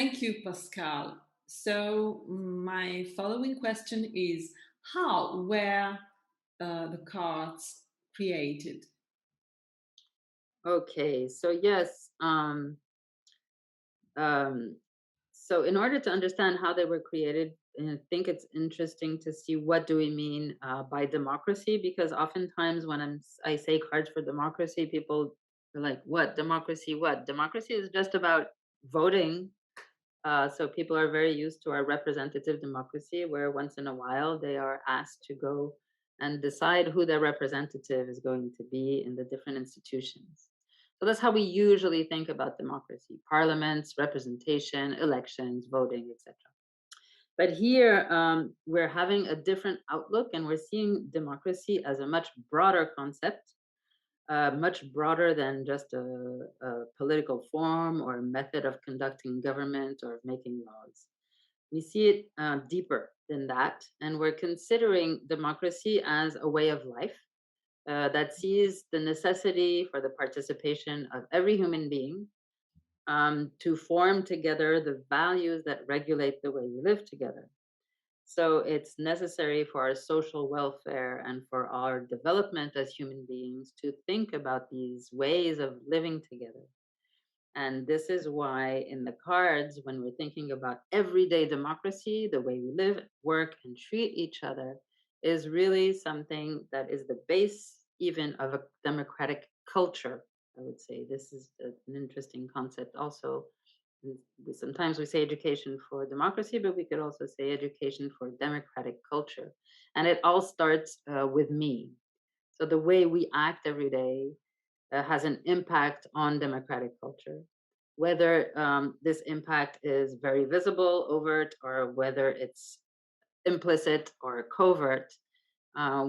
Thank you, Pascal. So, my following question is how were the cards created? Okay, so yes, um, so in order to understand how they were created, I think it's interesting to see what do we mean by democracy, because oftentimes when I say cards for democracy, people are like, "What democracy? What democracy is just about voting." So people are very used to our representative democracy, where once in a while they are asked to go and decide who their representative is going to be in the different institutions. So that's how we usually think about democracy: parliaments, representation, elections, voting, etc. But here we're having a different outlook, and we're seeing democracy as a much broader concept, much broader than just a political form or a method of conducting government or of making laws. We see it deeper than that, and we're considering democracy as a way of life that sees the necessity for the participation of every human being to form together the values that regulate the way we live together. So it's necessary for our social welfare and for our development as human beings to think about these ways of living together. And this is why, in the cards, when we're thinking about everyday democracy, the way we live, work, and treat each other, is really something that is the base even of a democratic culture. I would say this is an interesting concept also. Sometimes we say education for democracy, but we could also say education for democratic culture. And it all starts with me. So the way we act every day has an impact on democratic culture. Whether this impact is very visible, overt, or whether it's implicit or covert,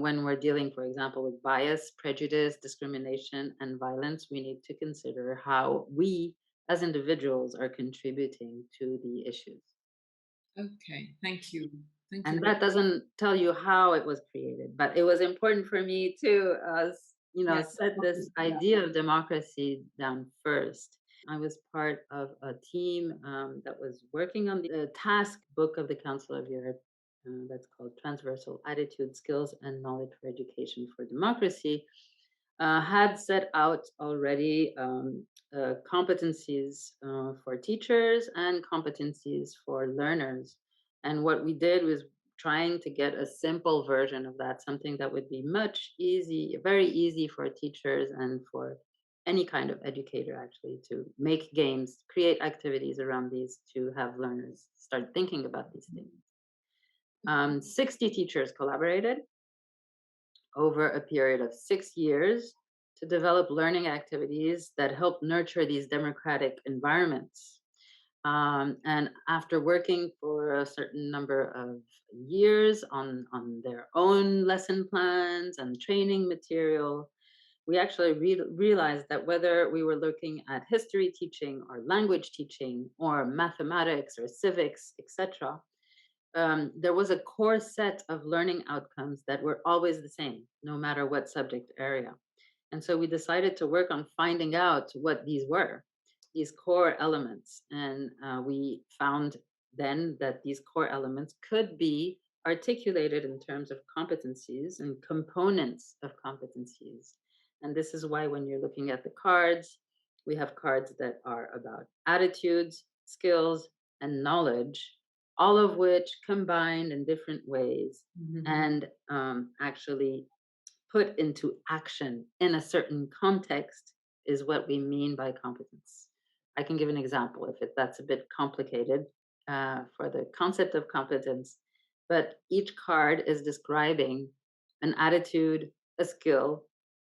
when we're dealing, for example, with bias, prejudice, discrimination, and violence, we need to consider how we as individuals are contributing to the issues. Okay, thank you. Thank And you. that doesn't tell you how it was created, but it was important for me to, Yes, set this idea of democracy down first. I was part of a team that was working on the task book of the Council of Europe that's called Transversal Attitude, Skills, and Knowledge for Education for Democracy. Had set out already competencies for teachers and competencies for learners. And what we did was trying to get a simple version of that, something that would be very easy for teachers and for any kind of educator actually, to make games, create activities around these to have learners start thinking about these things. 60 teachers collaborated over a period of 6 years to develop learning activities that help nurture these democratic environments. And after working for a certain number of years on their own lesson plans and training material, we actually realized that whether we were looking at history teaching or language teaching or mathematics or civics, etc., there was a core set of learning outcomes that were always the same, no matter what subject area. And so we decided to work on finding out what these were, these core elements. And we found then that these core elements could be articulated in terms of competencies and components of competencies. And this is why, when you're looking at the cards, we have cards that are about attitudes, skills, and knowledge, all of which combined in different ways Mhm. and actually put into action in a certain context is what we mean by competence. I can give an example if that's a bit complicated for the concept of competence, but each card is describing an attitude, a skill,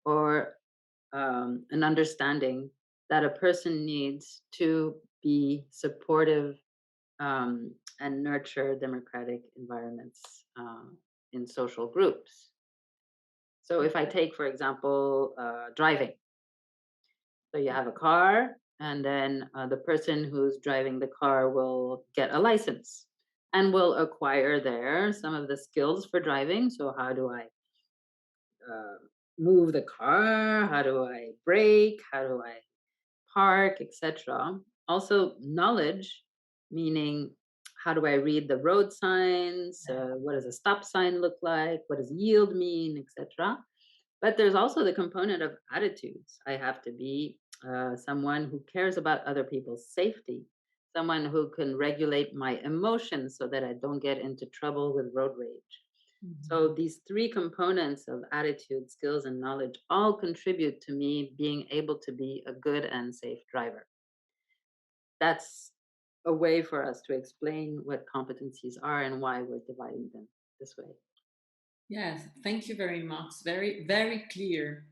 or an understanding that a person needs to be supportive and nurture democratic environments in social groups. So if I take, for example, driving, so you have a car, and then the person who's driving the car will get a license and will acquire there some of the skills for driving. So how do I uh, move the car? How do I brake? How do I park, etc. Also, knowledge. meaning how do I read the road signs? What does a stop sign look like? What does yield mean, etc. But there's also the component of attitudes. I have to be someone who cares about other people's safety, someone who can regulate my emotions so that I don't get into trouble with road rage. Mhm. So these three components of attitude, skills, and knowledge all contribute to me being able to be a good and safe driver. That's a way for us to explain what competencies are and why we're dividing them this way. Yes, thank you very much. Very, very clear.